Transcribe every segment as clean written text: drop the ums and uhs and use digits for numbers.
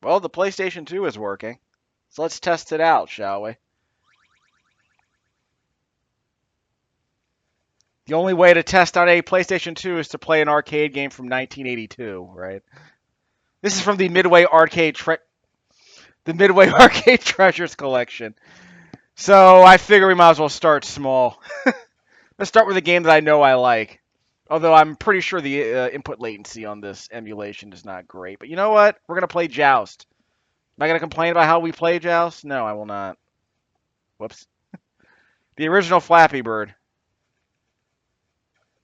Well, the PlayStation 2 is working. So let's test it out, shall we? The only way to test out a PlayStation 2 is to play an arcade game from 1982, right? This is from the Midway Arcade Treasures collection. So I figure we might as well start small. Let's start with a game that I know I like. Although I'm pretty sure the input latency on this emulation is not great. But you know what? We're going to play Joust. Am I going to complain about how we play Joust? No, I will not. Whoops. The original Flappy Bird.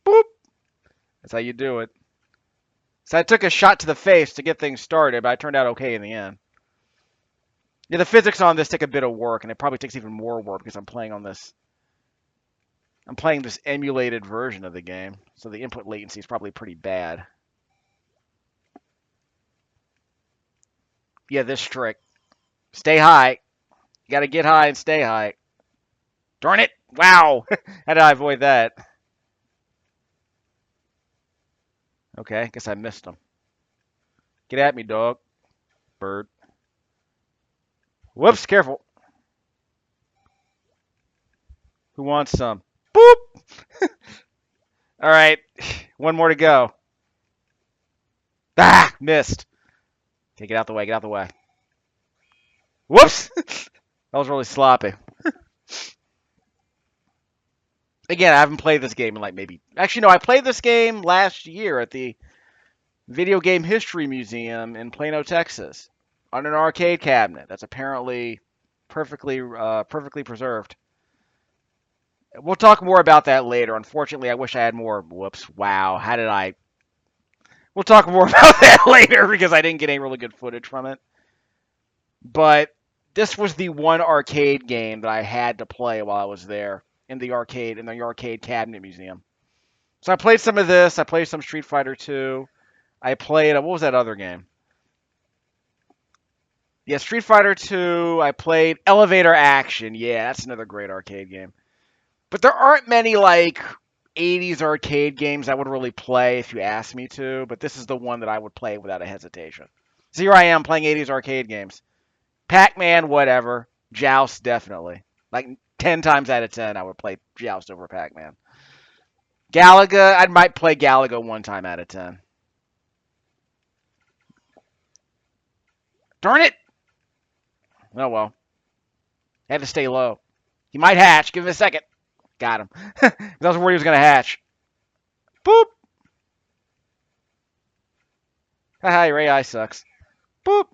Boop. That's how you do it. So I took a shot to the face to get things started, but I turned out okay in the end. Yeah, the physics on this take a bit of work, and it probably takes even more work because I'm playing this emulated version of the game, so the input latency is probably pretty bad. Yeah, this trick. Stay high. You gotta get high and stay high. Darn it! Wow! How did I avoid that? Okay, guess I missed him. Get at me, dog. Bird. Whoops, careful. Who wants some? Boop! Alright, one more to go. Ah! Missed. Okay, get out the way, get out the way. Whoops! That was really sloppy. Again, I haven't played this game in like maybe... Actually, no, I played this game last year at the Video Game History Museum in Plano, Texas, on an arcade cabinet that's apparently perfectly preserved. We'll talk more about that later. Unfortunately, I wish I had more. Whoops! Wow! How did I? We'll talk more about that later because I didn't get any really good footage from it. But this was the one arcade game that I had to play while I was there in the arcade cabinet museum. So I played some of this. I played some Street Fighter 2. I played what was that other game? Yeah, Street Fighter 2. I played Elevator Action. Yeah, that's another great arcade game. But there aren't many like 80s arcade games I would really play if you asked me to, but this is the one that I would play without a hesitation. So here I am playing 80s arcade games. Pac-Man, whatever. Joust, definitely. Like 10 times out of 10, I would play Joust over Pac-Man. Galaga, I might play Galaga 1 time out of 10. Darn it! Oh well. Had to stay low. He might hatch. Give him a second. Got him. That was where he was going to hatch. Boop! Haha, your AI sucks. Boop!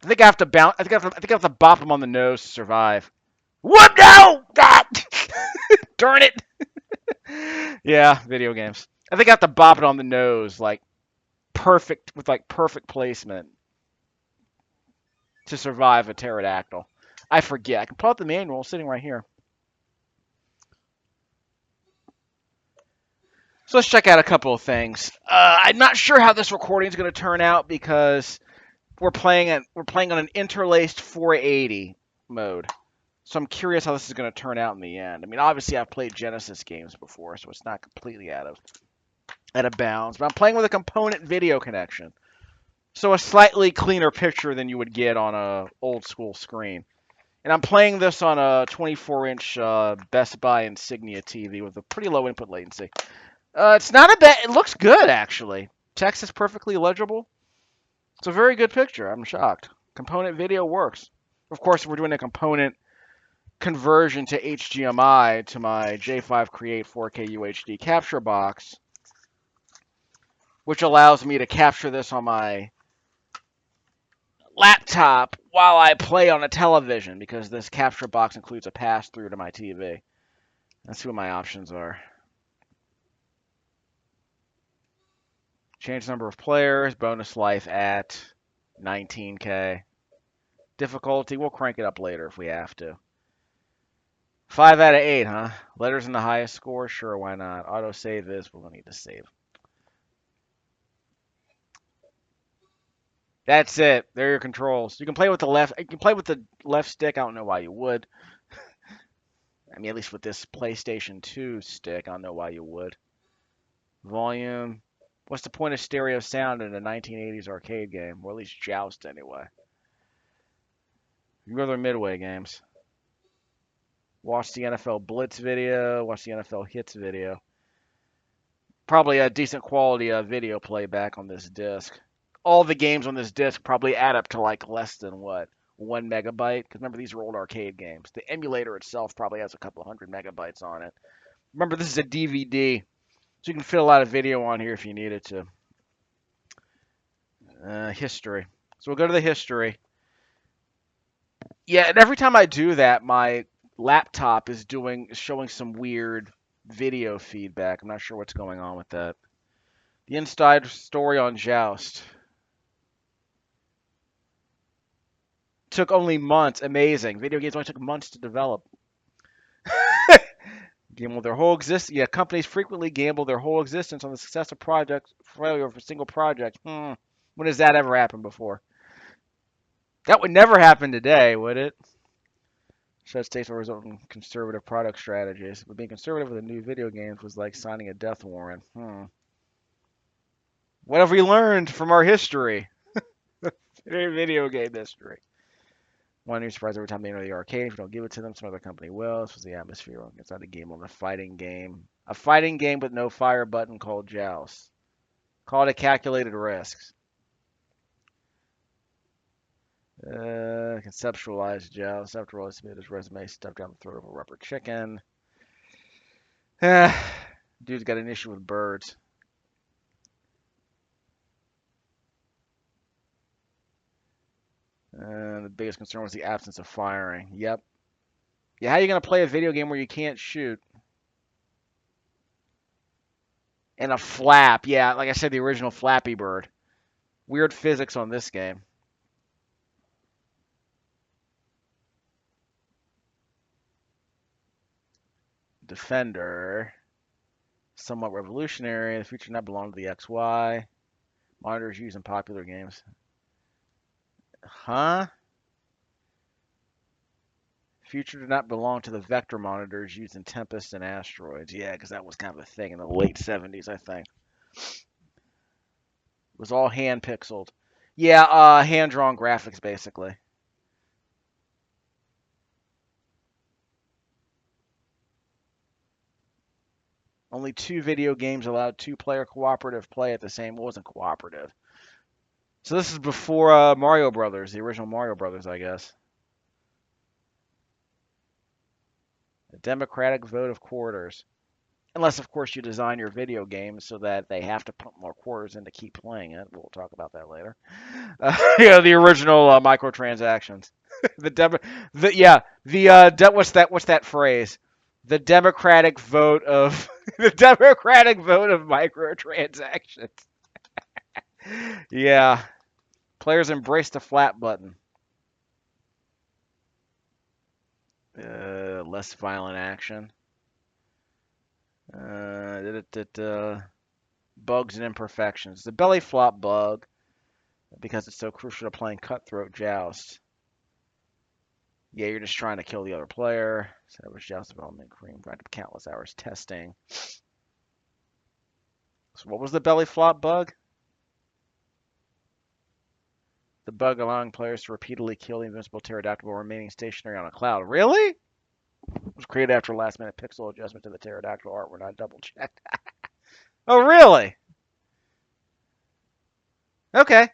I think I have to bounce. I think I have to bop him on the nose to survive. What? No! God! Darn it! Yeah, video games. I think I have to bop it on the nose, like perfect placement to survive a pterodactyl. I forget. I can pull out the manual sitting right here. So let's check out a couple of things. I'm not sure how this recording is going to turn out because we're playing on an interlaced 480 mode. So I'm curious how this is going to turn out in the end. I mean, obviously I've played Genesis games before, so it's not completely out of bounds. But I'm playing with a component video connection, so a slightly cleaner picture than you would get on a old school screen. And I'm playing this on a 24-inch Best Buy Insignia TV with a pretty low input latency. It's not a bad. It looks good actually. Text is perfectly legible. It's a very good picture. I'm shocked. Component video works. Of course, we're doing a component conversion to HDMI to my J5 Create 4K UHD capture box, which allows me to capture this on my laptop while I play on a television because this capture box includes a pass-through to my TV. Let's see what my options are. Change number of players, bonus life at 19K. Difficulty, we'll crank it up later if we have to. 5 out of 8, huh? Letters in the highest score? Sure, why not? Autosave is, we'll need to save. That's it. There are your controls. You can play with the left. You can play with the left stick. I don't know why you would. I mean, at least with this PlayStation 2 stick, I don't know why you would. Volume. What's the point of stereo sound in a 1980s arcade game? Or at least Joust, anyway. You go to the Midway games. Watch the NFL Blitz video. Watch the NFL Hits video. Probably a decent quality video playback on this disc. All the games on this disc probably add up to like less than what? 1 megabyte? Because remember, these are old arcade games. The emulator itself probably has a couple hundred megabytes on it. Remember, this is a DVD, so you can fit a lot of video on here if you needed to. History. So we'll go to the history. Yeah, and every time I do that, my laptop is showing some weird video feedback. I'm not sure what's going on with that. The inside story on Joust. Took only months. Amazing. Video games only took months to develop. Gamble their whole existence. Yeah, companies frequently gamble their whole existence on the success of projects, failure of a single project. When has that ever happened before? That would never happen today, would it? Such states will result in conservative product strategies. But being conservative with the new video games was like signing a death warrant. What have we learned from our history? Video game history. One new surprise every time they enter the arcade. If you don't give it to them, some other company will. This was the atmosphere inside the game on a fighting game. A fighting game with no fire button called Joust. Called a calculated risks. Conceptualized Joust. After all, he submitted his resume stuffed down the throat of a rubber chicken. Dude's got an issue with birds. The biggest concern was the absence of firing. Yep. Yeah, how are you going to play a video game where you can't shoot? And a flap. Yeah, like I said, the original Flappy Bird. Weird physics on this game. Defender. Somewhat revolutionary. The future not belong to the XY. Monitors used in popular games. Huh? Future did not belong to the vector monitors used in Tempest and Asteroids. Yeah, because that was kind of a thing in the late 70s, I think. It was all hand pixeled. Yeah, hand-drawn graphics, basically. Only 2 video games allowed 2-player cooperative play at the same. It wasn't cooperative. So this is before Mario Brothers, the original Mario Brothers, I guess. A democratic vote of quarters. Unless, of course, you design your video games so that they have to put more quarters in to keep playing it. We'll talk about that later. The original microtransactions. What's that phrase? The democratic vote of the democratic vote of microtransactions. Yeah, players embrace the flat button. Less violent action. Bugs and imperfections. The belly flop bug, because it's so crucial to playing cutthroat Joust. Yeah, you're just trying to kill the other player. So that was Joust development cream. Grinded countless hours testing. So what was the belly flop bug? The bug allowing players to repeatedly kill the invincible pterodactyl while remaining stationary on a cloud. Really? It was created after a last-minute pixel adjustment to the pterodactyl art were not double-checked. Oh, really? Okay.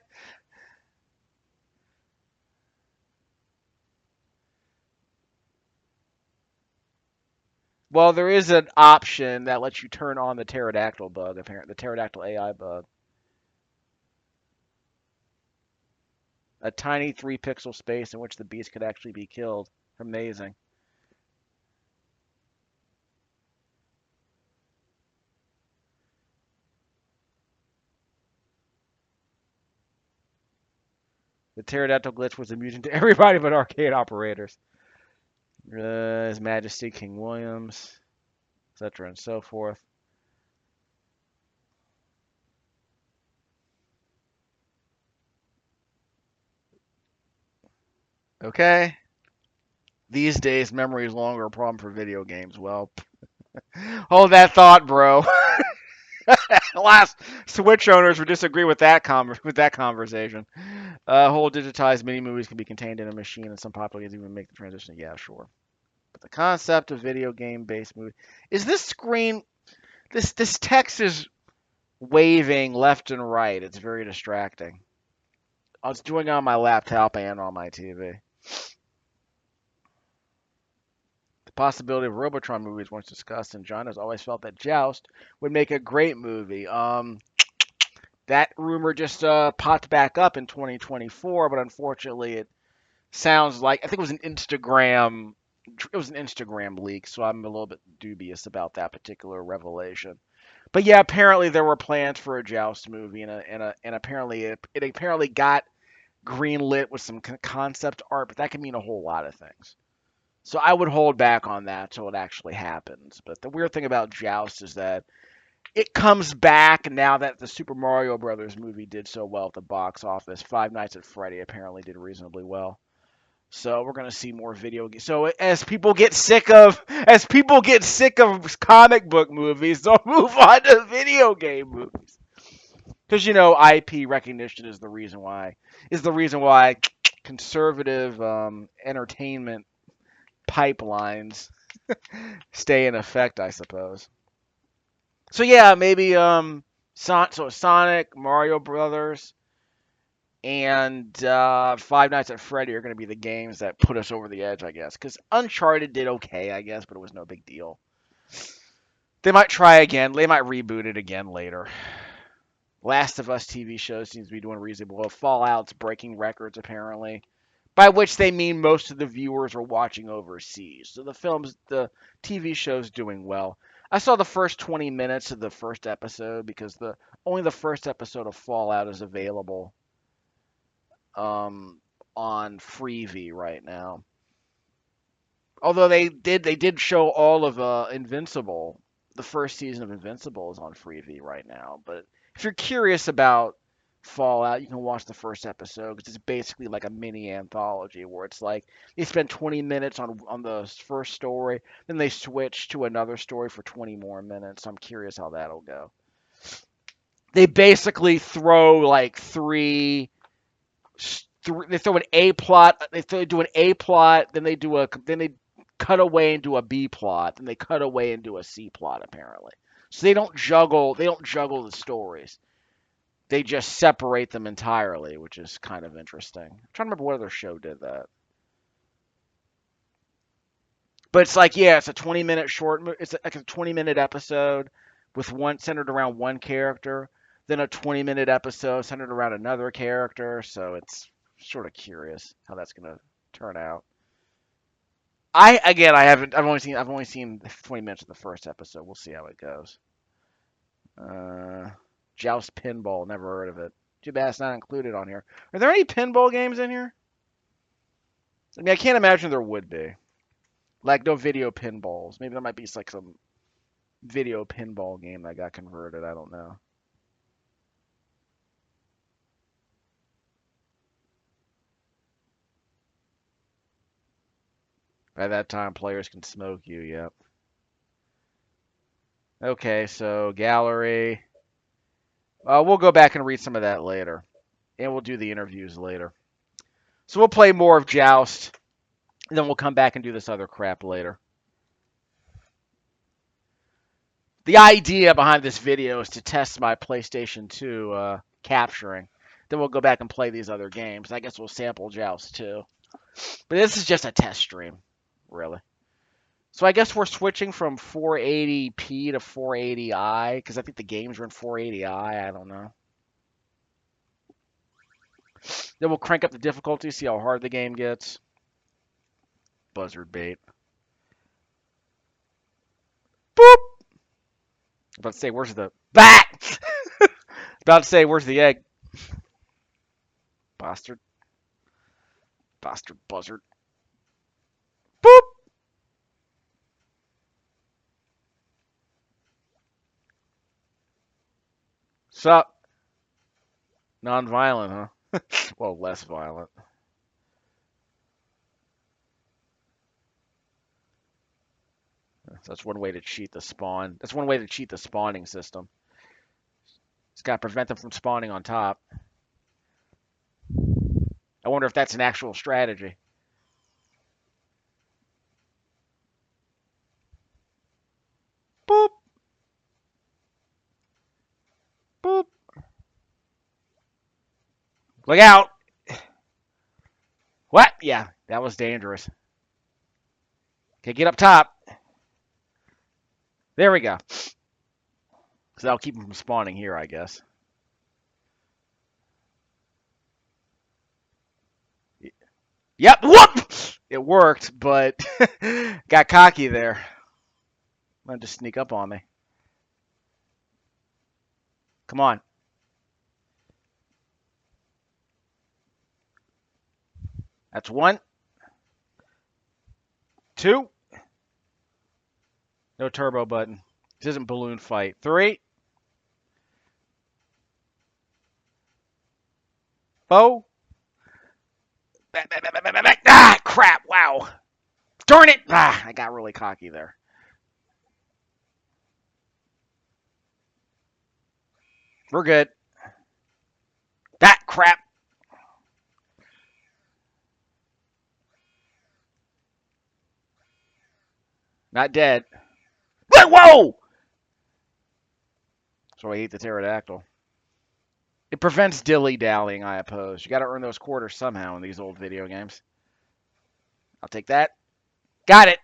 Well, there is an option that lets you turn on the pterodactyl bug, apparently, the pterodactyl AI bug. A tiny 3-pixel space in which the beast could actually be killed. Amazing. The pterodactyl glitch was amusing to everybody but arcade operators. His Majesty King Williams, etc. and so forth. Okay. These days, memory is longer a problem for video games. Well, hold that thought, bro. Last Switch owners would disagree with that conversation. Whole digitized mini movies can be contained in a machine, and some popular games even make the transition. Yeah, sure. But the concept of video game based movie is this screen. This text is waving left and right. It's very distracting. I was doing it on my laptop and on my TV. The possibility of Robotron movies once discussed, and John has always felt that Joust would make a great movie. That rumor just popped back up in 2024, but unfortunately, it sounds like I think it was an Instagram. It was an Instagram leak, so I'm a little bit dubious about that particular revelation. But yeah, apparently there were plans for a Joust movie, and apparently it apparently got greenlit with some concept art, but that can mean a whole lot of things. So I would hold back on that till it actually happens. But the weird thing about Joust is that it comes back now that the Super Mario Brothers movie did so well at the box office. Five Nights at Freddy apparently did reasonably well. So we're gonna see more video games. So as people get sick of comic book movies, they'll move on to video game movies. Because IP recognition is the reason why conservative entertainment pipelines stay in effect, I suppose. So yeah, maybe Sonic, Mario Brothers, and Five Nights at Freddy are going to be the games that put us over the edge, I guess. Because Uncharted did okay, I guess, but it was no big deal. They might try again. They might reboot it again later. Last of Us TV show seems to be doing reasonably well. Fallout's breaking records apparently, by which they mean most of the viewers are watching overseas. So the TV show's doing well. I saw the first 20 minutes of the first episode because only the first episode of Fallout is available um, on Freevee right now. Although they did show all of Invincible. The first season of Invincible is on Freevee right now. But if you're curious about Fallout, you can watch the first episode because it's basically like a mini anthology where it's like they spend 20 minutes on the first story, then they switch to another story for 20 more minutes. So I'm curious how that'll go. They basically throw like they throw an A plot, they do an A plot, then they cut away and do a B plot, then they cut away and do a C plot apparently. So they don't juggle the stories. They just separate them entirely, which is kind of interesting. I'm trying to remember what other show did that. But it's like, yeah, it's a 20-minute it's like a 20-minute episode with one centered around one character, then a 20-minute episode centered around another character, so it's sort of curious how that's going to turn out. I've only seen 20 minutes of the first episode. We'll see how it goes. Uh Joust Pinball, never heard of it. Too bad it's not included on here. Are there any pinball games in here? I mean, I can't imagine there would be. Like no video pinballs. Maybe there might be like some video pinball game that got converted. I don't know. By that time, players can smoke you. Yep. Okay, so gallery. We'll go back and read some of that later, and we'll do the interviews later. So we'll play more of Joust, and then we'll come back and do this other crap later. The idea behind this video is to test my PlayStation 2 capturing. Then we'll go back and play these other games. I guess we'll sample Joust too. But this is just a test stream, really. So I guess we're switching from 480p to 480i because I think the games are in 480i. I don't know. Then we'll crank up the difficulty, see how hard the game gets. Buzzard bait. Boop. About to say, where's the bat? About to say, where's the egg? Bastard. Bastard buzzard. Boop. Sup? Non-violent, huh? Well, less violent. That's one way to cheat the spawn. That's one way to cheat the spawning system. It's got to prevent them from spawning on top. I wonder if that's an actual strategy. Boop. Boop. Look out. What? Yeah, that was dangerous. Okay, get up top. There we go. So that'll keep them from spawning here, I guess. Yep, whoop! It worked, but got cocky there. Wanted to sneak up on me. Come on. That's 1. 2. No turbo button. This isn't balloon fight. 3. 4. Back. Ah, crap. Wow. Darn it. Ah, I got really cocky there. We're good. That crap. Not dead. Whoa! So I hate the pterodactyl. It prevents dilly-dallying, I oppose. You got to earn those quarters somehow in these old video games. I'll take that. Got it.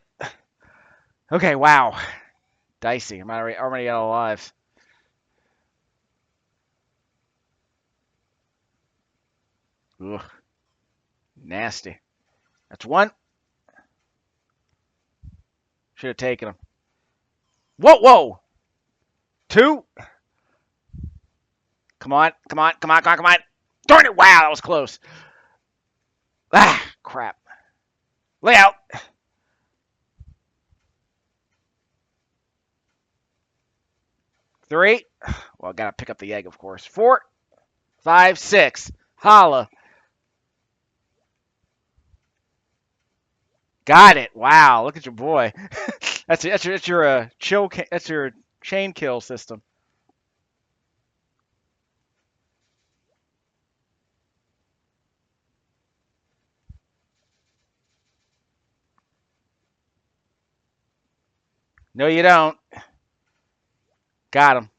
Okay, wow. Dicey. I'm already out of lives. Ugh. Nasty. That's 1. Should have taken him. Whoa! 2. Come on. Darn it! Wow, that was close. Ah, crap. Lay out. 3. Well, I gotta pick up the egg, of course. 4, 5, 6. Holla. Got it. Wow, look at your boy. that's your that's your chain kill system. No, you don't. Got him.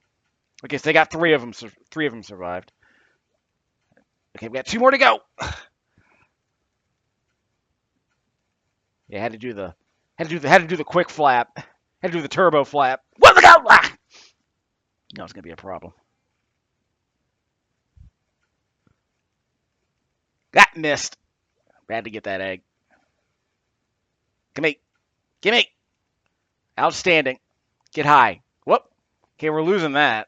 Okay, so they got 3 of them. 3 of them survived. Okay, we got 2 more to go. Yeah, had to do the quick flap. Had to do the turbo flap. What the go? Ah! No, it's gonna be a problem. That missed. Had to get that egg. Gimme. Outstanding. Get high. Whoop. Okay, we're losing that.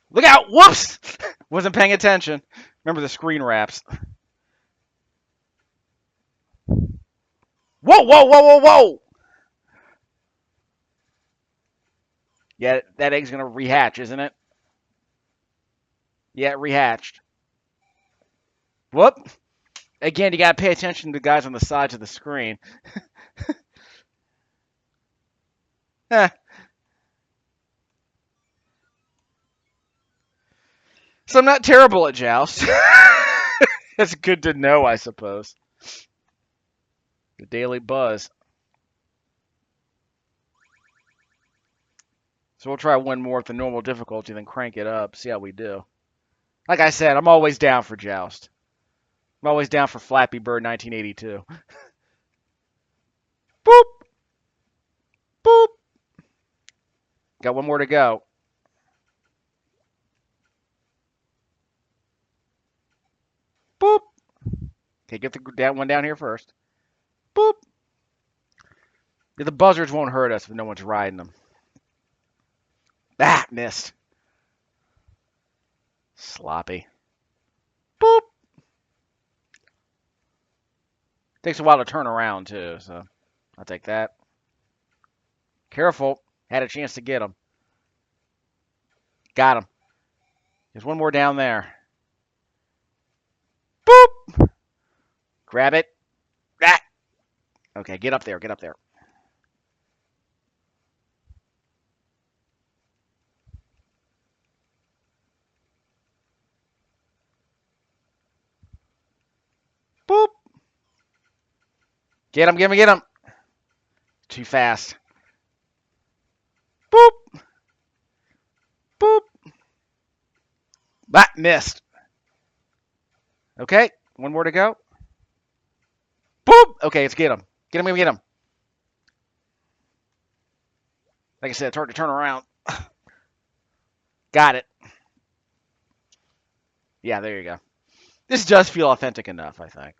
Look out! Whoops! Wasn't paying attention. Remember the screen wraps. Whoa! Yeah, that egg's gonna rehatch, isn't it? Yeah, it rehatched. Whoop! Again, you gotta pay attention to the guys on the sides of the screen. So I'm not terrible at Joust. That's good to know, I suppose. The daily buzz. So we'll try one more at the normal difficulty, then crank it up, see how we do. Like I said, I'm always down for Joust. I'm always down for Flappy Bird 1982. Boop! Boop! Got 1 more to go. Boop! Okay, get that one down here first. Boop! The buzzards won't hurt us if no one's riding them. Ah, missed. Sloppy. Boop! Takes a while to turn around, too, so I'll take that. Careful. Had a chance to get him. Got him. There's 1 more down there. Boop! Grab it. Ah! Okay, get up there. Get him, get him, get him. Too fast. Boop. Boop. That missed. Okay, one more to go. Boop. Okay, let's get him. Get him, get him. Like I said, it's hard to turn around. Got it. Yeah, there you go. This does feel authentic enough, I think.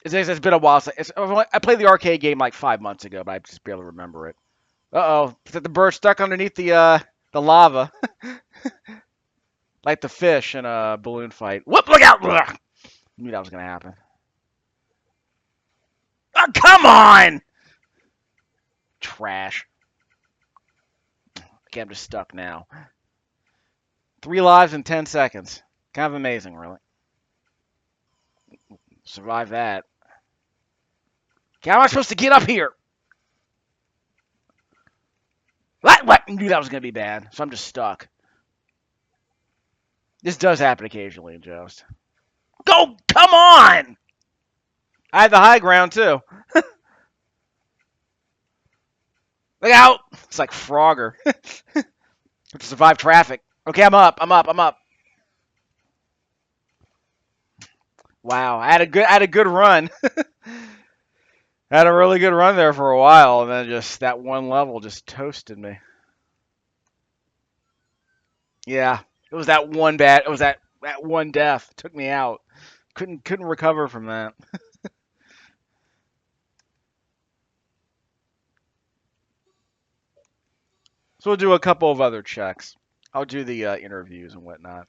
It's been a while since I played the arcade game like 5 months ago, but I just barely remember it. Uh-oh. Is that the bird stuck underneath the lava? Like the fish in a balloon fight. Whoop, look out! Ugh. Knew that was going to happen. Oh, come on! Trash. Okay, I'm just stuck now. 3 lives in 10 seconds. Kind of amazing, really. Survive that. Okay, how am I supposed to get up here? What? I knew that was going to be bad, so I'm just stuck. This does happen occasionally in Joust. Go! Come on! I had the high ground, too. Look out! It's like Frogger. Have to survive traffic. Okay, I'm up. Wow, I had a good run. I had a really good run there for a while, and then just that one level just toasted me. Yeah, it was that one bad. It was that one death took me out. Couldn't recover from that. So we'll do a couple of other checks. I'll do the interviews and whatnot.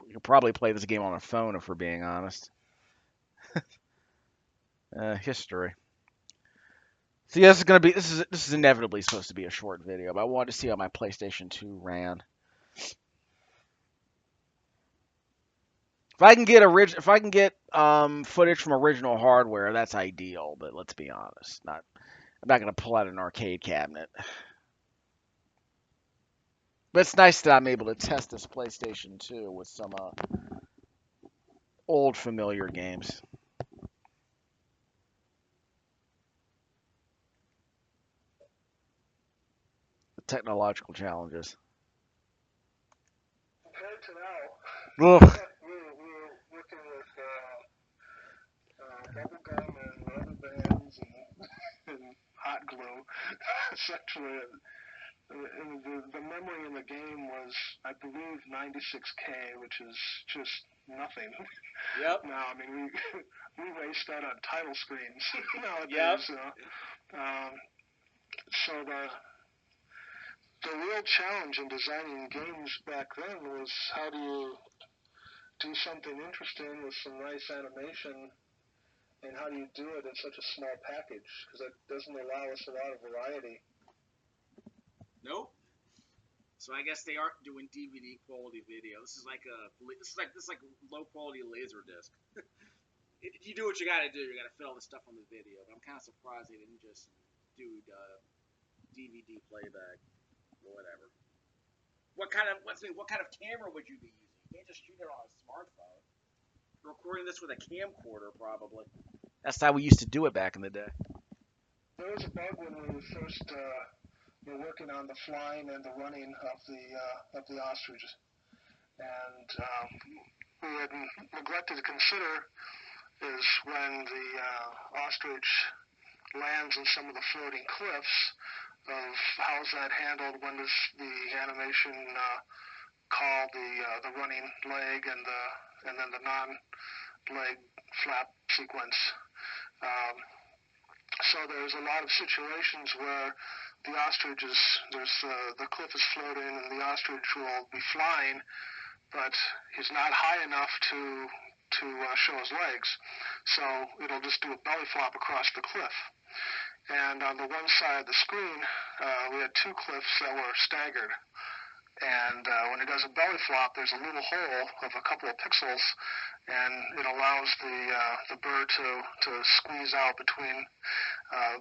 You'll probably play this game on a phone if we're being honest. History. So yeah, this is inevitably supposed to be a short video, but I wanted to see how my PlayStation 2 ran. If I can get footage from original hardware, that's ideal. But let's be honest, I'm not gonna pull out an arcade cabinet. But it's nice that I'm able to test this PlayStation 2 with some old familiar games. The technological challenges. Compared to now, Ugh. we're working with bubble gum and rubber bands and hot glue, essentially. The memory in the game was, I believe, 96K, which is just nothing. Yep. Now, I mean, we waste that on title screens Yep. nowadays. So the real challenge in designing games back then was how do you do something interesting with some nice animation, and how do you do it in such a small package? Because it doesn't allow us a lot of variety. Nope. So I guess they aren't doing DVD quality video. This is like low quality laser disc. You do what you got to do. You got to fit all the stuff on the video. But I'm kind of surprised they didn't just do DVD playback or whatever. What kind of camera would you be using? You can't just shoot it on a smartphone. You're recording this with a camcorder, probably. That's how we used to do it back in the day. There was a bug when we first were working on the flying and the running of the ostrich, and we had neglected to consider is when the ostrich lands in some of the floating cliffs, of how's that handled, when does the animation call the running leg and then the non-leg flap sequence. So there's a lot of situations where the ostrich the cliff is floating and the ostrich will be flying, but he's not high enough to show his legs, so it'll just do a belly flop across the cliff. And on the one side of the screen, we had two cliffs that were staggered. And when it does a belly flop, there's a little hole of a couple of pixels, and it allows the bird to squeeze out between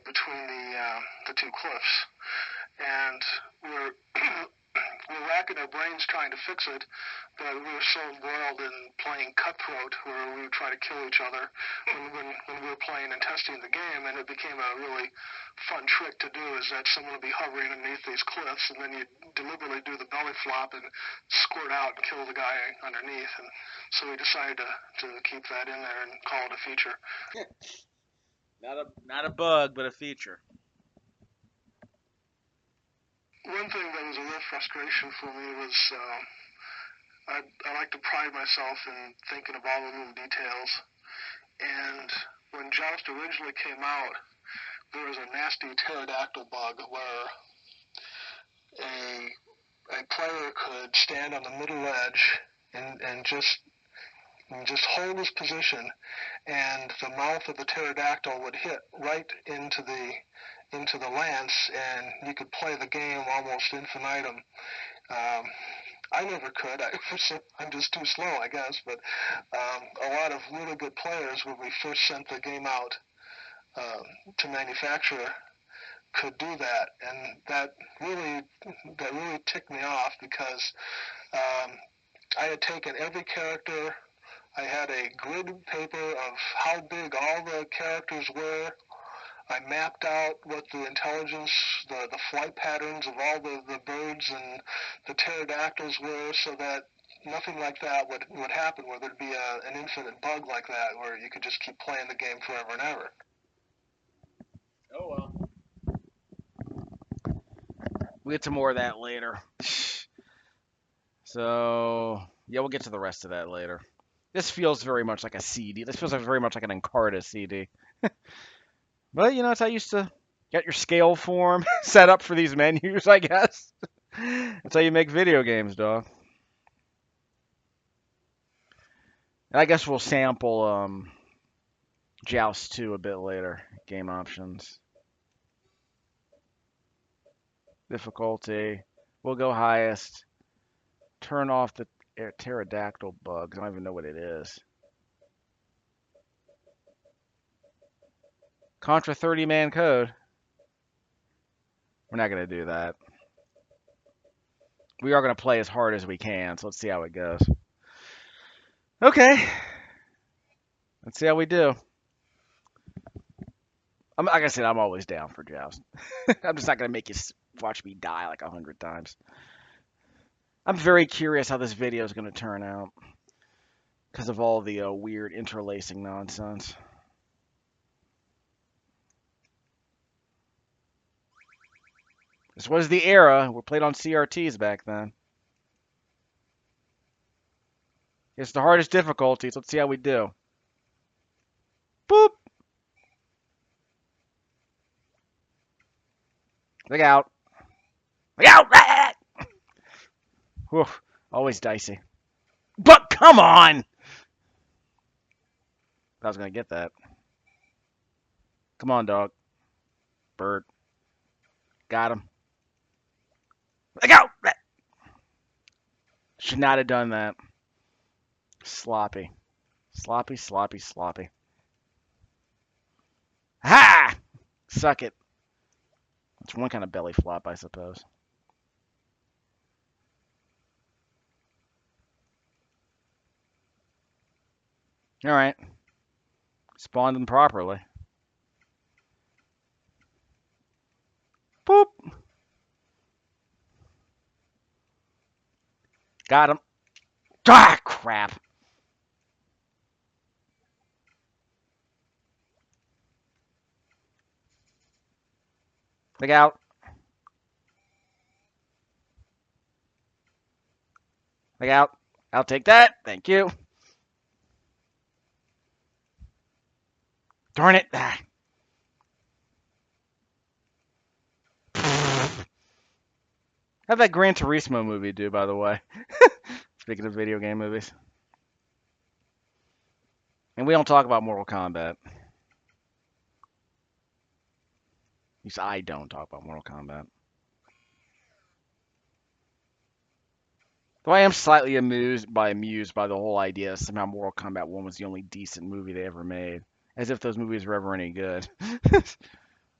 the two cliffs. And we're were racking our brains trying to fix it, but we were so embroiled in playing Cutthroat, where we would try to kill each other when we were playing and testing the game, and it became a really fun trick to do, is that someone would be hovering underneath these cliffs, and then you'd deliberately do the belly flop and squirt out and kill the guy underneath, and so we decided to keep that in there and call it a feature. Not a bug, but a feature. One thing that was a real frustration for me was I like to pride myself in thinking of all the little details. And when Joust originally came out, there was a nasty pterodactyl bug where a player could stand on the middle edge and just hold his position, and the mouth of the pterodactyl would hit right into the lance, and you could play the game almost infinitum. I never could. I'm just too slow, I guess. But a lot of really good players, when we first sent the game out to manufacturer, could do that, and that really ticked me off, because I had taken every character. I had a grid paper of how big all the characters were. I mapped out what the intelligence, the flight patterns of all the birds and the pterodactyls were, so that nothing like that would happen, where there'd be an infinite bug like that, where you could just keep playing the game forever and ever. Oh well. We'll get to more of that later. So, yeah, we'll get to the rest of that later. This feels very much like a CD. This feels like very much like an Encarta CD. But, you know, it's how you used to get your scale form set up for these menus, I guess. That's how you make video games, dog. And I guess we'll sample Joust 2 a bit later. Game options. Difficulty. We'll go highest. Turn off the pterodactyl bugs. I don't even know what it is. Contra 30-man code. We're not going to do that. We are going to play as hard as we can, so let's see how it goes. Okay. Let's see how we do. Like I said, I'm always down for Joust. I'm just not going to make you watch me die like 100 times. I'm very curious how this video is going to turn out because of all the weird interlacing nonsense. This was the era. We played on CRTs back then. It's the hardest difficulties. Let's see how we do. Boop. Look out. Look out. Whew. Always dicey. But come on. I was going to get that. Come on, dog. Bird. Got him. Look out. Should not have done that. Sloppy. Sloppy, sloppy, sloppy. Ha! Suck it. It's one kind of belly flop, I suppose. All right. Spawned them properly. Boop. Got him. Ah, crap. Look out. Look out. I'll take that. Thank you. Darn it. Ah. How'd that Gran Turismo movie do, by the way? Speaking of video game movies. And we don't talk about Mortal Kombat. At least I don't talk about Mortal Kombat. Though I am slightly amused by the whole idea that somehow Mortal Kombat 1 was the only decent movie they ever made. As if those movies were ever any good.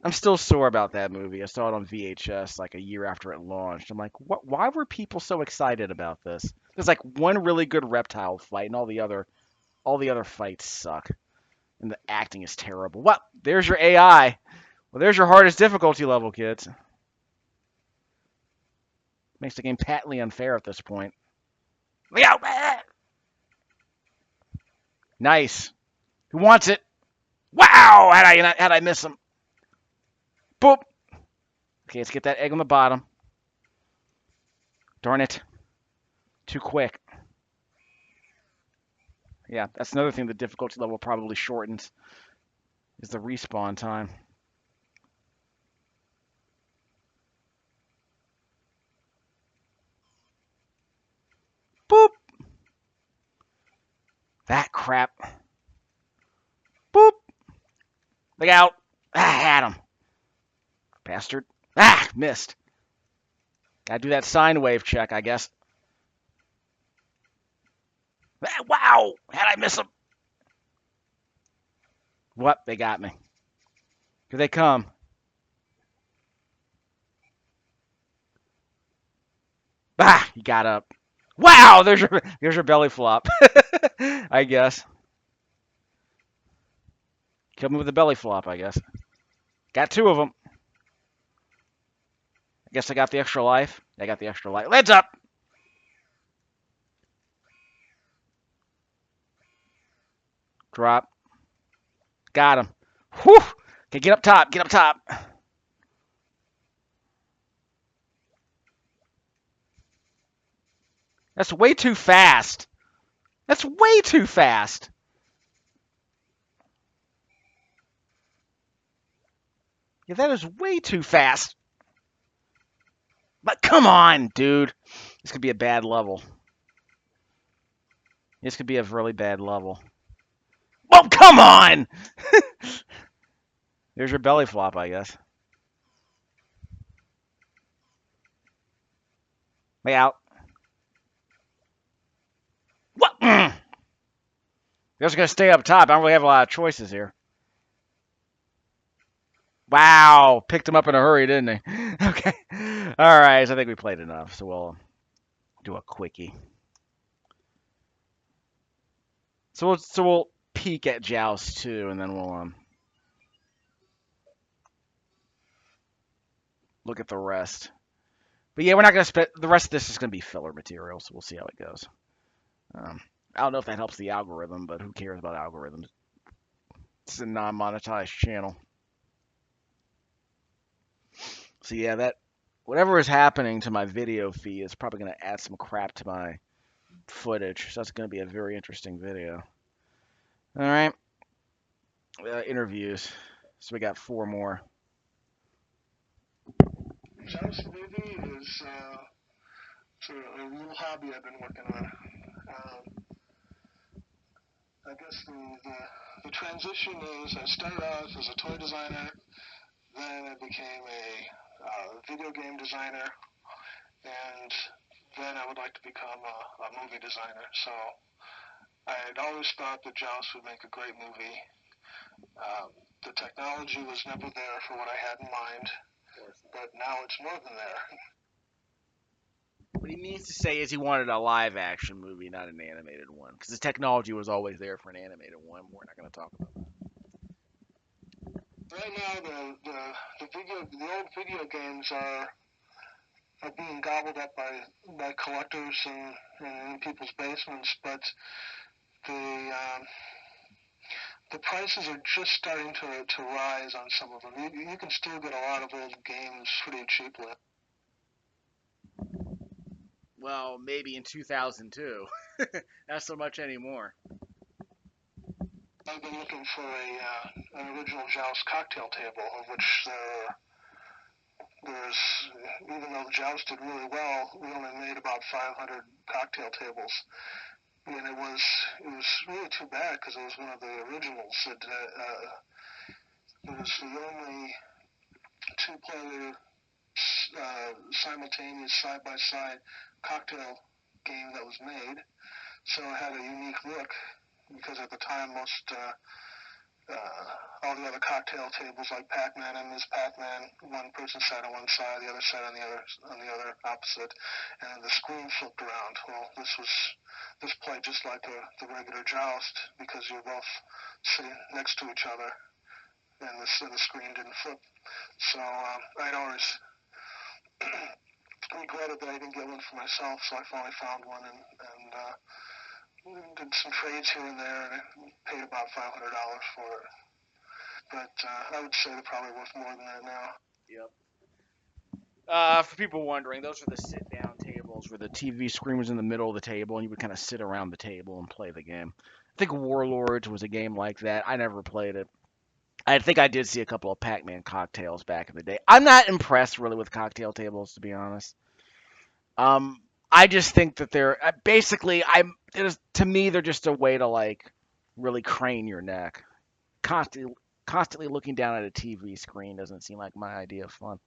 I'm still sore about that movie. I saw it on VHS like a year after it launched. I'm like, what? Why were people so excited about this? There's like one really good reptile fight, and all the other fights suck, and the acting is terrible. Well, there's your AI. Well, there's your hardest difficulty level, kids. Makes the game patently unfair at this point. Look out! Nice. Who wants it? Wow! Had I miss him? Boop. Okay, let's get that egg on the bottom. Darn it. Too quick. Yeah, that's another thing the difficulty level probably shortens, is the respawn time. Boop. That crap. Boop. Look out. Had him. Bastard. Missed. Gotta do that sine wave check, I guess. Wow. How'd I miss him? What? They got me. Here they come. He got up. Wow, there's your belly flop. I guess. Kill me with the belly flop, I guess. Got two of them. I guess I got the extra life. I got the extra life. Lids up! Drop. Got him. Whew! Okay, get up top. Get up top. That's way too fast. That's way too fast. Yeah, that is way too fast. But come on, dude. This could be a bad level. This could be a really bad level. Oh, come on! There's your belly flop, I guess. Way out. What? They're just going to stay up top. I don't really have a lot of choices here. Wow. Picked him up in a hurry, didn't he? Okay. All right. So I think we played enough. So we'll do a quickie. So we'll peek at Joust too, and then we'll look at the rest. But yeah, we're not gonna spend the rest of this is gonna be filler material, so we'll see how it goes. I don't know if that helps the algorithm, but who cares about algorithms? It's a non-monetized channel. So yeah, that whatever is happening to my video feed is probably gonna add some crap to my footage. So that's gonna be a very interesting video. All right, interviews. So we got 4 more. Joust movie is sort of a little hobby I've been working on. I guess the transition is I started off as a toy designer, then I became a video game designer, and then I would like to become a movie designer. So I had always thought that Joust would make a great movie. The technology was never there for what I had in mind, but now it's more than there. What he means to say is he wanted a live action movie, not an animated one, because the technology was always there for an animated one. We're not going to talk about that. Right now, the old video games are being gobbled up by collectors and in people's basements, but the the prices are just starting to rise on some of them. You can still get a lot of old games pretty cheaply. Well, maybe in 2002. Not so much anymore. I've been looking for an original Joust cocktail table, of which there's, even though Joust did really well, we only made about 500 cocktail tables. And it was really too bad because it was one of the originals. It was the only two-player simultaneous side-by-side cocktail game that was made. So it had a unique look because at the time most all the other cocktail tables like Pac-Man and Ms. Pac-Man, one person sat on one side, the other sat on the other opposite, and the screen flipped around. Well, this played just like the regular Joust because you're both sitting next to each other, and the screen didn't flip. So I'd always regretted that I didn't get one for myself, so I finally found one and did some trades here and there, and I paid about $500 for it. But I would say they're probably worth more than that now. Yep. For people wondering, those are the sit-down tables where the TV screen was in the middle of the table, and you would kind of sit around the table and play the game. I think Warlords was a game like that. I never played it. I think I did see a couple of Pac-Man cocktails back in the day. I'm not impressed really with cocktail tables, to be honest. I just think that they're basically to me they're just a way to like really crane your neck. Constantly looking down at a TV screen doesn't seem like my idea of fun.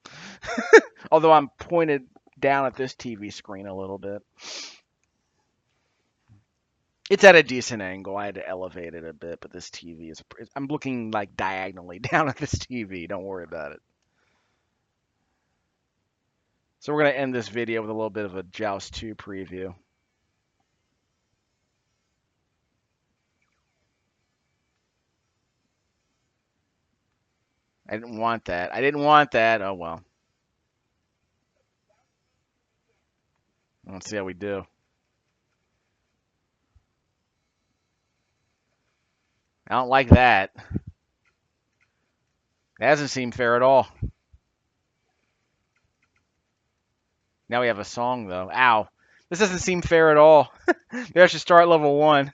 Although I'm pointed down at this TV screen a little bit. It's at a decent angle. I had to elevate it a bit, but this TV I'm looking like diagonally down at this TV. Don't worry about it. So we're going to end this video with a little bit of a Joust 2 preview. I didn't want that. I didn't want that. Oh, well. Let's see how we do. I don't like that. That doesn't seem fair at all. Now we have a song, though. Ow. This doesn't seem fair at all. Maybe I should start level 1.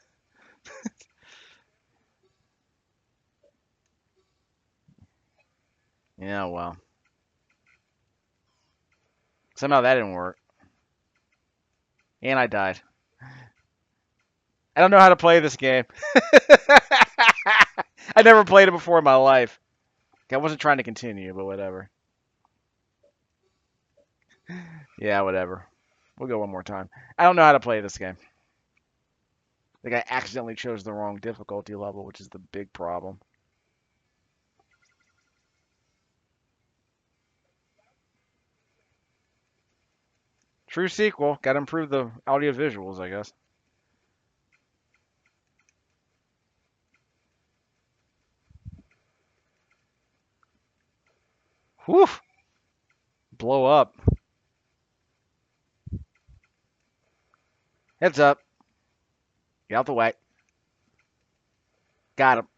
Yeah, well. Somehow that didn't work. And I died. I don't know how to play this game. I never played it before in my life. I wasn't trying to continue, but whatever. Yeah, whatever. We'll go one more time. I don't know how to play this game. I think I accidentally chose the wrong difficulty level, which is the big problem. True sequel. Got to improve the audio visuals, I guess. Whew. Blow up. Heads up. Get out the way. Got him.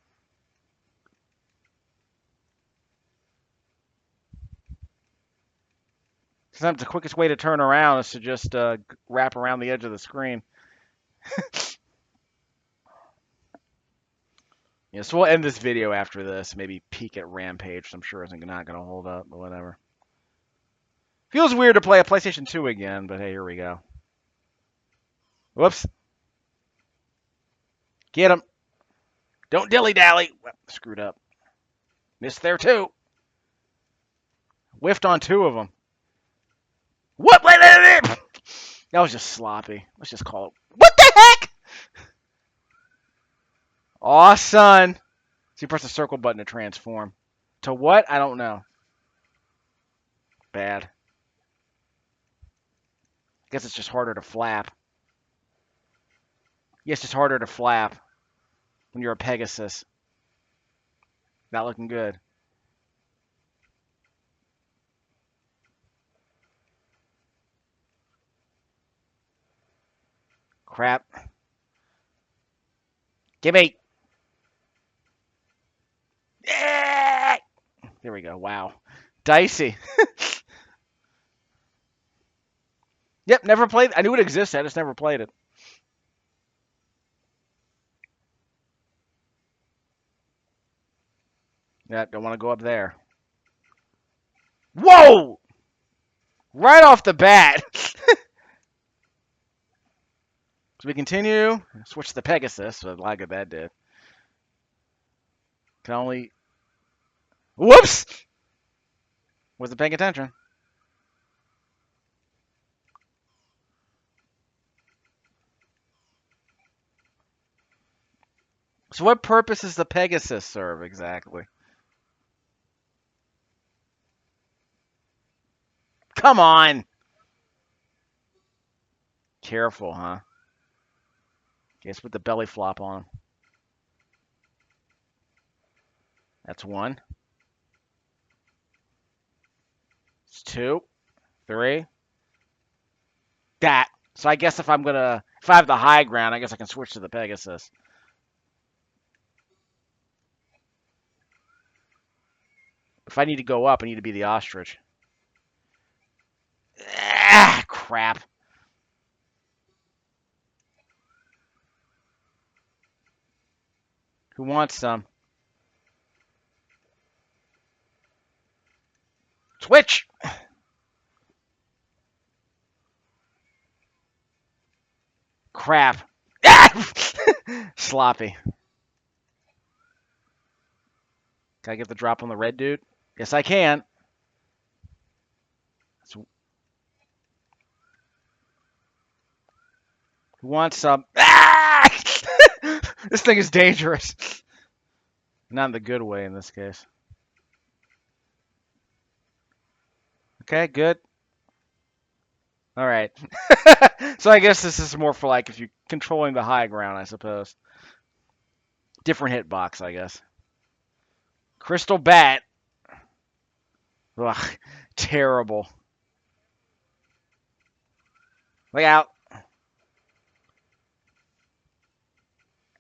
Sometimes the quickest way to turn around is to just wrap around the edge of the screen. Yeah, so we'll end this video after this. Maybe peek at Rampage, which I'm sure isn't not going to hold up, but whatever. Feels weird to play a PlayStation 2 again, but hey, here we go. Whoops. Get him. Don't dilly-dally. Screwed up. Missed there, too. Whiffed on 2 of them. What? That was just sloppy. Let's just call it. What the heck? Aw, son. So you press the circle button to transform. To what? I don't know. Bad. Guess it's just harder to flap. Yes, it's harder to flap when you're a Pegasus. Not looking good. Crap. Gimme. Yeah! There we go. Wow. Dicey. Yep, never played. I knew it existed. I just never played it. Yeah, don't want to go up there. Whoa! Right off the bat. So we continue. Switch to Pegasus. So like what that did. Can only. Whoops! Wasn't paying attention. So what purpose does the Pegasus serve exactly? Come on! Careful, huh? Guess with the belly flop on. That's 1. It's 2. 3. That. So I guess if I have the high ground, I guess I can switch to the Pegasus. If I need to go up, I need to be the ostrich. Ah, crap. Who wants some? Switch! Crap. Ah! Sloppy. Can I get the drop on the red dude? Yes, I can. Who wants some? Ah! This thing is dangerous. Not in the good way in this case. Okay, good. All right. So I guess this is more for like if you're controlling the high ground, I suppose. Different hitbox, I guess. Crystal Bat. Ugh, terrible. Look out.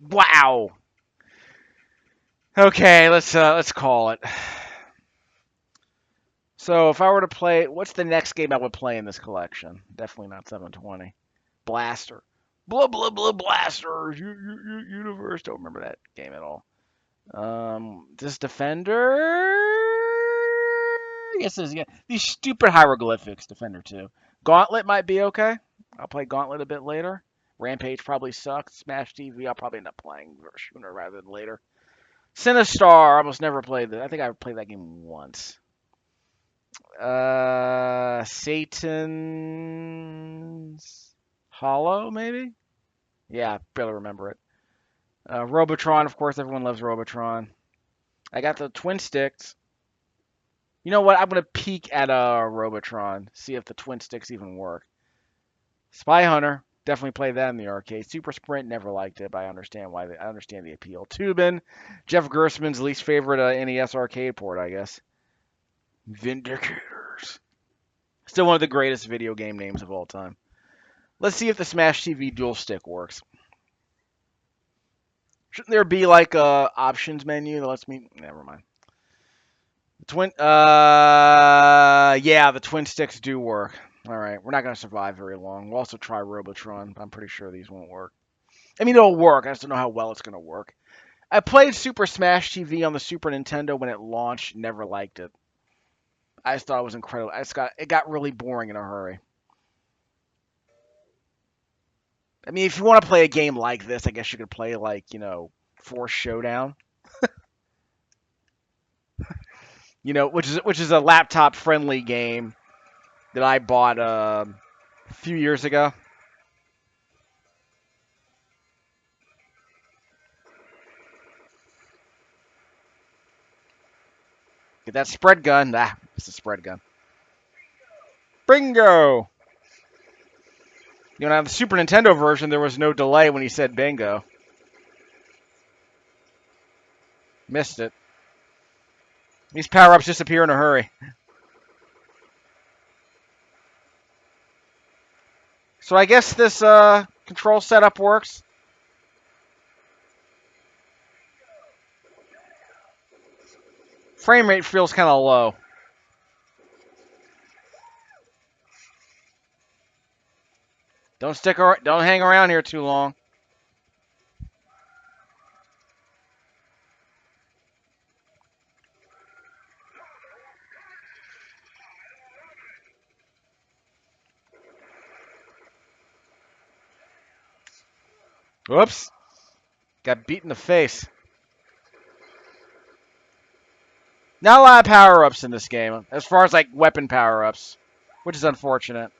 Wow. Okay, let's call it. So if I were to play, what's the next game I would play in this collection? Definitely not 720. Blaster. Blah blah blah blaster. Universe. Don't remember that game at all. This Defender. Yes, it is. Yeah, these stupid hieroglyphics. Defender 2. Gauntlet might be okay. I'll play Gauntlet a bit later. Rampage probably sucks. Smash TV. I'll probably end up playing sooner rather than later. Sinistar. I almost never played that. I think I played that game once. Satan's Hollow, maybe? Yeah, I barely remember it. Robotron, of course, everyone loves Robotron. I got the twin sticks. You know what? I'm gonna peek at Robotron, see if the twin sticks even work. Spy Hunter, definitely played that in the arcade. Super Sprint, never liked it, but I understand why. I understand the appeal. Tubin, Jeff Gerstmann's least favorite NES arcade port, I guess. Vindicators. Still one of the greatest video game names of all time. Let's see if the Smash TV dual stick works. Shouldn't there be like a options menu that lets me? Never mind. Yeah, the twin sticks do work. All right, we're not gonna survive very long. We'll also try Robotron, but I'm pretty sure these won't work. I mean, it'll work. I just don't know how well it's gonna work. I played Super Smash TV on the Super Nintendo when it launched. Never liked it. I just thought it was incredible. It got really boring in a hurry. I mean, if you want to play a game like this, I guess you could play like, Force Showdown. Which is a laptop friendly game that I bought a few years ago. Get that spread gun. Ah, it's a spread gun. Bingo! On the Super Nintendo version, there was no delay when he said bingo. Missed it. These power-ups disappear in a hurry. So I guess this control setup works. Frame rate feels kind of low. Don't hang around here too long. Whoops. Got beat in the face. Not a lot of power-ups in this game, as far as like weapon power-ups, which is unfortunate.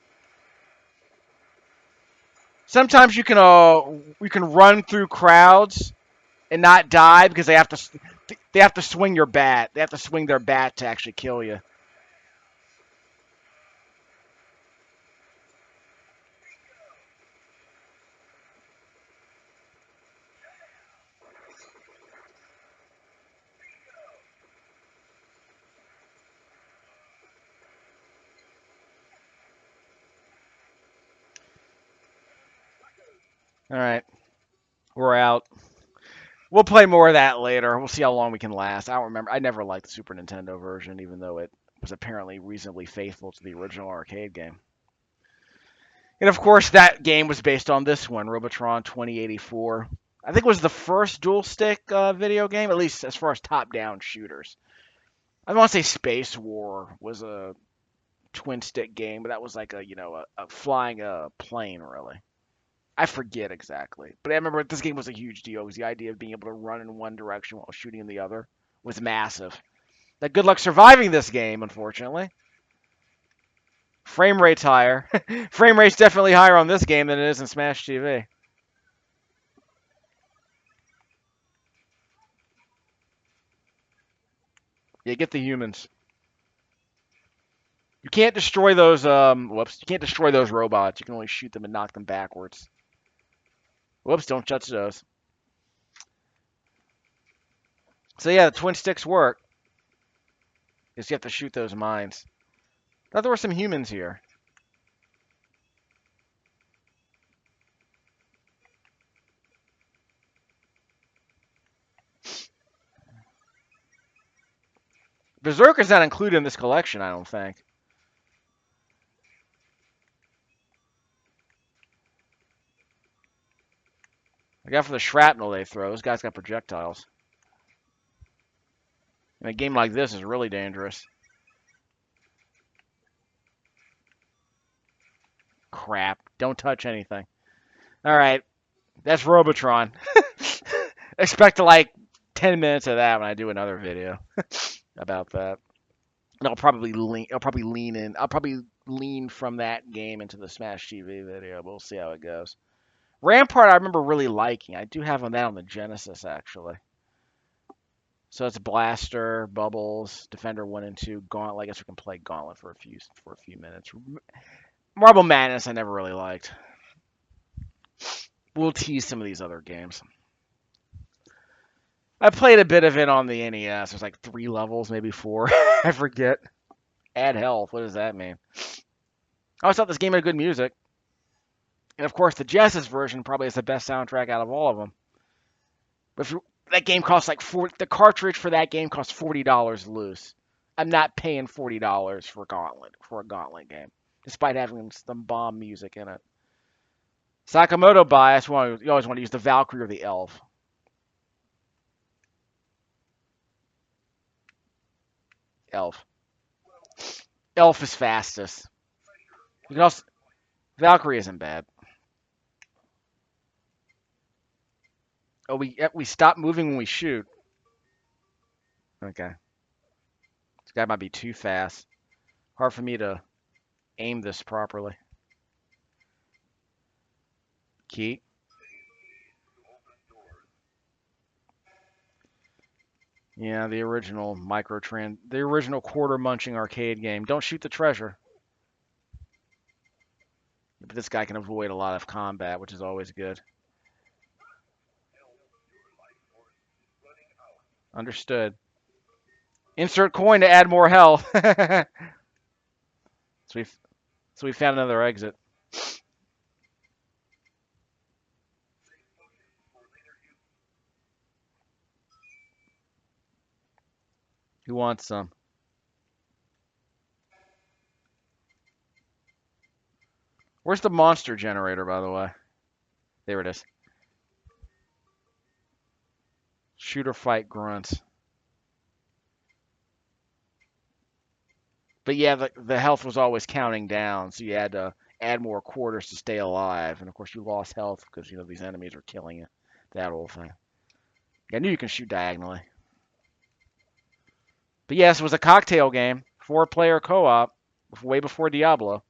Sometimes you can run through crowds and not die because they have to swing your bat. They have to swing their bat to actually kill you. All right, we're out. We'll play more of that later. We'll see how long we can last. I don't remember. I never liked the Super Nintendo version, even though it was apparently reasonably faithful to the original arcade game. And of course, that game was based on this one, Robotron 2084. I think it was the first dual stick video game, at least as far as top-down shooters. I want to say Space War was a twin stick game, but that was like a flying plane really. I forget exactly, but I remember this game was a huge deal. It was the idea of being able to run in one direction while shooting in the other was massive. Now, good luck surviving this game, unfortunately. Frame rate's higher. Frame rate's definitely higher on this game than it is in Smash TV. Yeah, get the humans. You can't destroy those. Whoops! You can't destroy those robots. You can only shoot them and knock them backwards. Whoops! Don't touch those. So yeah, the twin sticks work. Just you have to shoot those mines. Thought there were some humans here. Berserker's not included in this collection, I don't think. I got for the shrapnel they throw. Those guys got projectiles. And a game like this is really dangerous. Crap. Don't touch anything. Alright. That's Robotron. Expect like 10 minutes of that when I do another video about that. And I'll probably lean from that game into the Smash TV video. We'll see how it goes. Rampart I remember really liking. I do have that on the Genesis actually. So it's Blaster, Bubbles, Defender 1 and 2, Gauntlet. I guess we can play Gauntlet for a few minutes. Marble Madness I never really liked. We'll tease some of these other games. I played a bit of it on the NES. There's like 3 levels, maybe 4. I forget. Add health. What does that mean? I always thought this game had good music. And of course, the Genesis version probably has the best soundtrack out of all of them. But that game costs like the cartridge for that game costs $40 loose. I'm not paying $40 for a Gauntlet game, despite having some bomb music in it. Sakamoto bias. You always want to use the Valkyrie or the Elf. Elf. Elf is fastest. You can also Valkyrie isn't bad. Oh, we stop moving when we shoot. Okay. This guy might be too fast. Hard for me to aim this properly. Key. Yeah, the original the original quarter munching arcade game. Don't shoot the treasure. But this guy can avoid a lot of combat, which is always good. Understood. Insert coin to add more health. So we found another exit. Who wants some? Where's the monster generator, by the way? There it is. Shooter fight grunts. But yeah, the health was always counting down, so you had to add more quarters to stay alive. And of course, you lost health because these enemies are killing you. That whole thing. I knew you can shoot diagonally. But yes, it was a cocktail game, 4-player co-op, way before Diablo.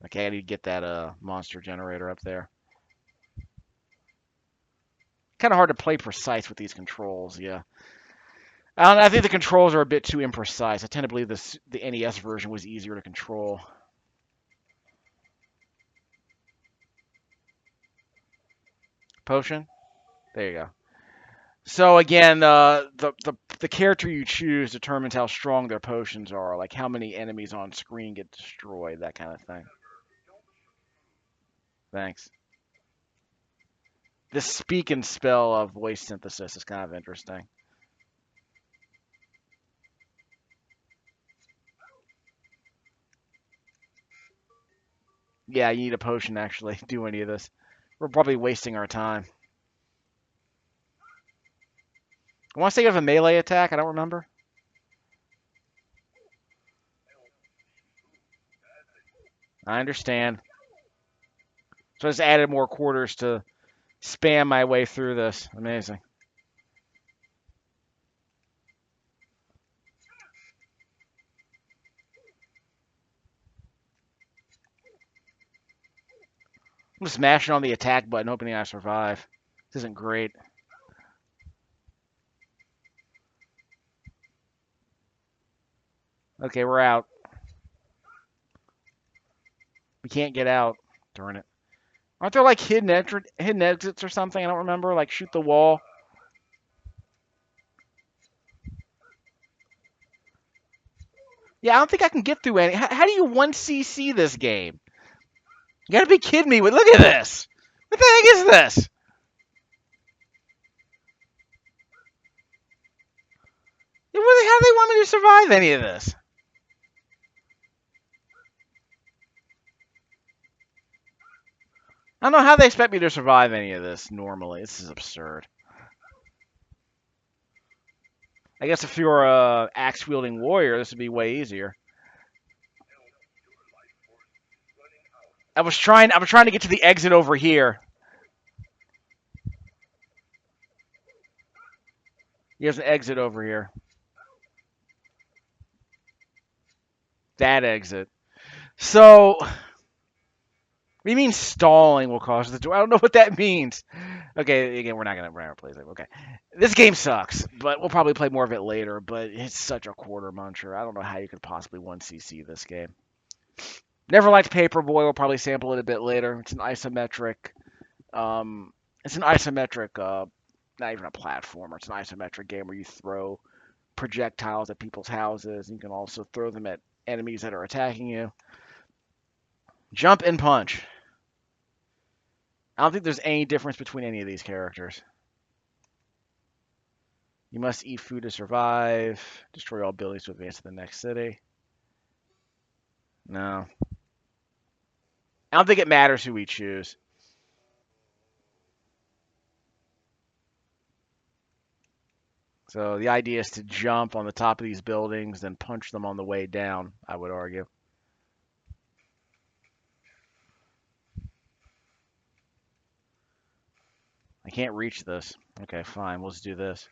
Okay, I need to get that monster generator up there. kind of hard to play precise with these controls. Yeah. I don't know, I think the controls are a bit too imprecise. I tend to believe the NES version was easier to control. Potion? There you go. So again, the character you choose determines how strong their potions are, like how many enemies on screen get destroyed, that kind of thing. Thanks. This speak and spell of voice synthesis is kind of interesting. Yeah, you need a potion to actually do any of this. We're probably wasting our time. I want to say you have a melee attack. I don't remember. I understand. So I just added more quarters to spam my way through this. Amazing. I'm just mashing on the attack button, hoping I survive. This isn't great. Okay, we're out. We can't get out. Darn it. Aren't there like hidden exits or something? I don't remember. Like shoot the wall. Yeah, I don't think I can get through any. How do you 1cc this game? You gotta be kidding me. Look at this. What the heck is this? How do they want me to survive any of this? I don't know how they expect me to survive any of this normally. This is absurd. I guess if you're a axe-wielding warrior, this would be way easier. I was trying to get to the exit over here. There's an exit over here. That exit. So, what do you mean stalling will cause the door? I don't know what that means. Okay, again, we're not gonna play it. Okay, this game sucks, but we'll probably play more of it later. But it's such a quarter muncher. I don't know how you could possibly 1cc this game. Never liked Paperboy. We'll probably sample it a bit later. It's an isometric. It's an isometric. Not even a platformer. It's an isometric game where you throw projectiles at people's houses. You can also throw them at enemies that are attacking you. Jump and punch. I don't think there's any difference between any of these characters. You must eat food to survive. Destroy all buildings to advance to the next city. No. I don't think it matters who we choose. So the idea is to jump on the top of these buildings, then punch them on the way down, I would argue. I can't reach this. Okay, fine. We'll just do this.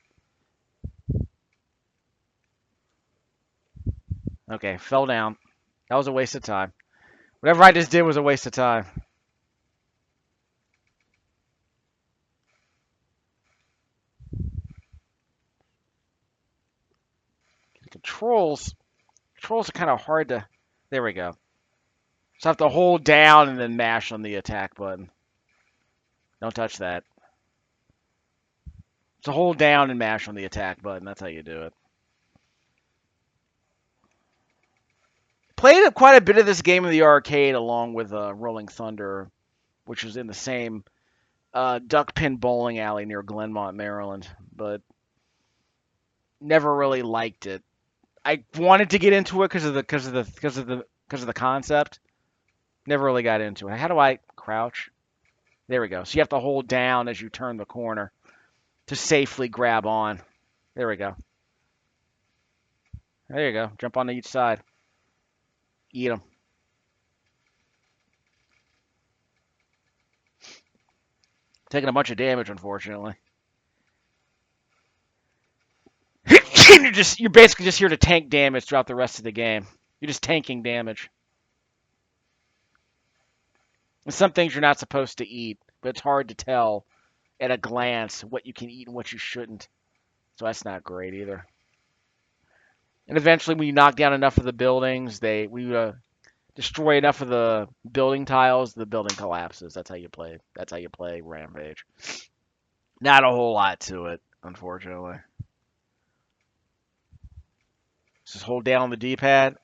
Okay, fell down. That was a waste of time. Whatever I just did was a waste of time. The controls are kind of hard to... There we go. So I have to hold down and then mash on the attack button. Don't touch that. So hold down and mash on the attack button. That's how you do it. Played quite a bit of this game in the arcade along with Rolling Thunder, which was in the same duck pin bowling alley near Glenmont, Maryland, but never really liked it. I wanted to get into it because of the concept. Never really got into it. How do I crouch? There we go. So you have to hold down as you turn the corner to safely grab on. There we go. There you go. Jump on each side. Eat them. Taking a bunch of damage, unfortunately. You're basically just here to tank damage throughout the rest of the game. You're just tanking damage. And some things you're not supposed to eat, but it's hard to tell at a glance what you can eat and what you shouldn't. So that's not great either. And eventually, when you knock down enough of the buildings, we destroy enough of the building tiles, the building collapses. That's how you play. That's how you play Rampage. Not a whole lot to it, unfortunately. Just hold down the D-pad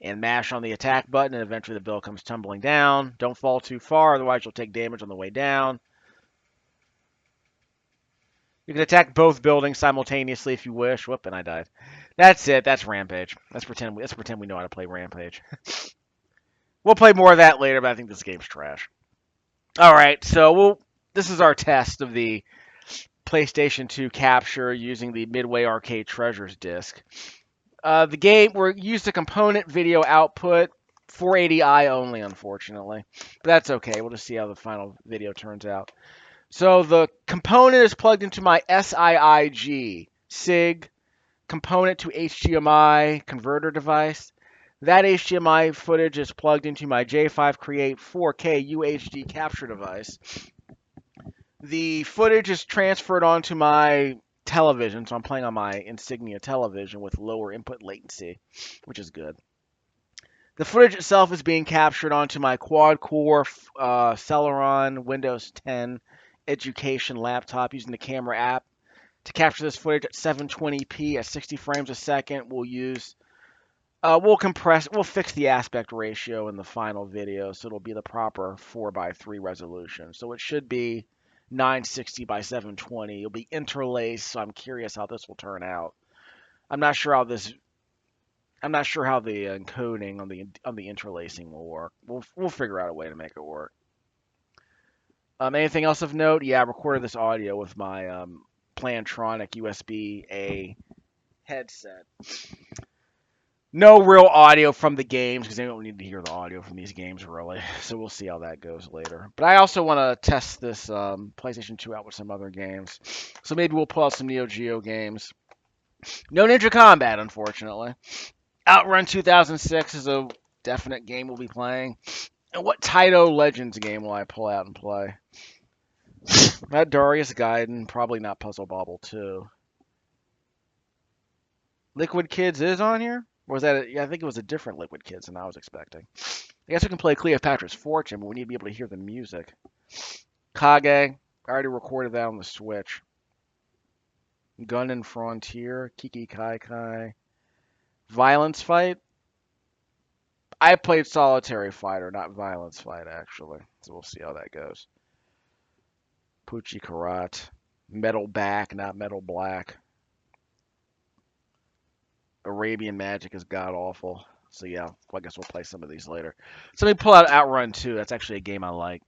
and mash on the attack button, and eventually the build comes tumbling down. Don't fall too far, otherwise you'll take damage on the way down. You can attack both buildings simultaneously if you wish. Whoop, and I died. That's it. That's Rampage. Let's pretend we know how to play Rampage. We'll play more of that later, but I think this game's trash. All right, so this is our test of the PlayStation 2 capture using the Midway Arcade Treasures disc. The game, we're used a component video output, 480i only, unfortunately. But that's okay. We'll just see how the final video turns out. So the component is plugged into my SIIG SIIG component to HDMI converter device. That HDMI footage is plugged into my J5 Create 4K UHD capture device. The footage is transferred onto my television, so I'm playing on my Insignia television with lower input latency, which is good. The footage itself is being captured onto my quad-core Celeron Windows 10 education laptop using the camera app. To capture this footage at 720p at 60 frames a second, we'll fix the aspect ratio in the final video, so it'll be the proper 4:3 resolution. So it should be 960 by 720. It'll be interlaced, so I'm curious how this will turn out. I'm not sure how the encoding on the interlacing will work. We'll figure out a way to make it work. Anything else of note? Yeah, I recorded this audio with my Plantronic USB-A headset. No real audio from the games because they don't need to hear the audio from these games really. So we'll see how that goes later. But I also want to test this PlayStation 2 out with some other games. So maybe we'll pull out some Neo Geo games. No Ninja Combat, unfortunately. Outrun 2006 is a definite game we'll be playing. And what Taito Legends game will I pull out and play? Not Darius Gaiden, probably not Puzzle Bobble 2. Liquid Kids is on here? Or was that yeah, I think it was a different Liquid Kids than I was expecting. I guess we can play Cleopatra's Fortune, but we need to be able to hear the music. Kage, I already recorded that on the Switch. Gun and Frontier, Kiki Kai Kai. Violence Fight? I played Solitary Fighter, not Violence Fight, actually. So we'll see how that goes. Poochie Karat. Metal Back, not Metal Black. Arabian Magic is god awful. So yeah, I guess we'll play some of these later. So let me pull out Outrun 2. That's actually a game I like.